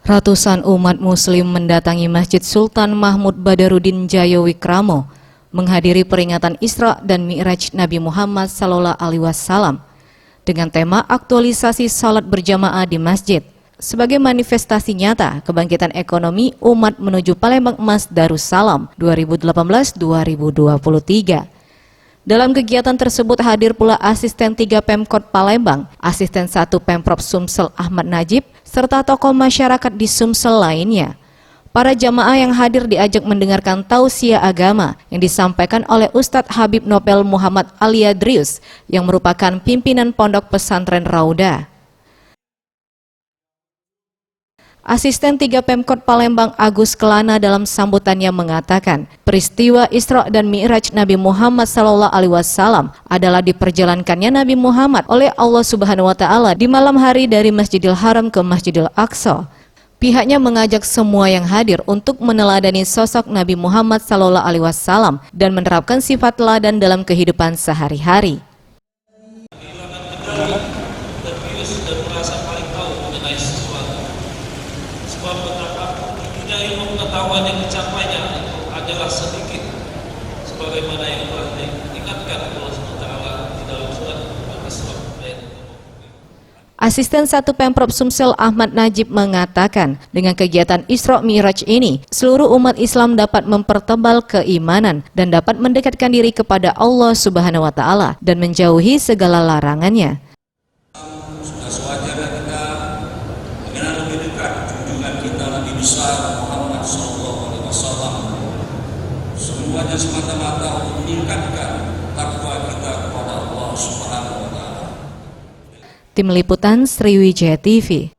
Ratusan umat muslim mendatangi Masjid Sultan Mahmud Badarudin Jayawikramo menghadiri peringatan Isra dan Mi'raj Nabi Muhammad SAW dengan tema aktualisasi salat berjamaah di masjid sebagai manifestasi nyata kebangkitan ekonomi umat menuju Palembang Emas Darussalam 2018-2023. Dalam kegiatan tersebut hadir pula Asisten 3 Pemkot Palembang, Asisten 1 Pemprov Sumsel Ahmad Najib, serta tokoh masyarakat di Sumsel lainnya. Para jamaah yang hadir diajak mendengarkan tausiah agama yang disampaikan oleh Ustadz Habib Nopel Muhammad Aliadrius yang merupakan pimpinan Pondok Pesantren Rauda. Asisten 3 Pemkot Palembang Agus Kelana dalam sambutannya mengatakan, peristiwa Isra dan Mi'raj Nabi Muhammad SAW adalah diperjalankannya Nabi Muhammad oleh Allah Subhanahu wa Ta'ala di malam hari dari Masjidil Haram ke Masjidil Aqsa. Pihaknya mengajak semua yang hadir untuk meneladani sosok Nabi Muhammad SAW dan menerapkan sifat teladan dalam kehidupan sehari-hari. Sebab betapa tidak ilmu pengetahuan yang dicapainya adalah sedikit, sebagaimana yang telah diingatkan Allah SWT di dalam surat Al-Isra ayat 20. Asisten 1 Pemprov Sumsel Ahmad Najib mengatakan, dengan kegiatan Isra Mi'raj ini, seluruh umat Islam dapat mempertebal keimanan dan dapat mendekatkan diri kepada Allah Subhanahu wa Ta'ala dan menjauhi segala larangannya. Sudah sewajarnya kita mengenal lebih dekat junjungan kita Nabi besar Muhammad SAW. Semuanya semata-mata untuk meningkatkan takwa kita kepada Allah Subhanahu wa Ta'ala. Tim Liputan Sriwijaya TV.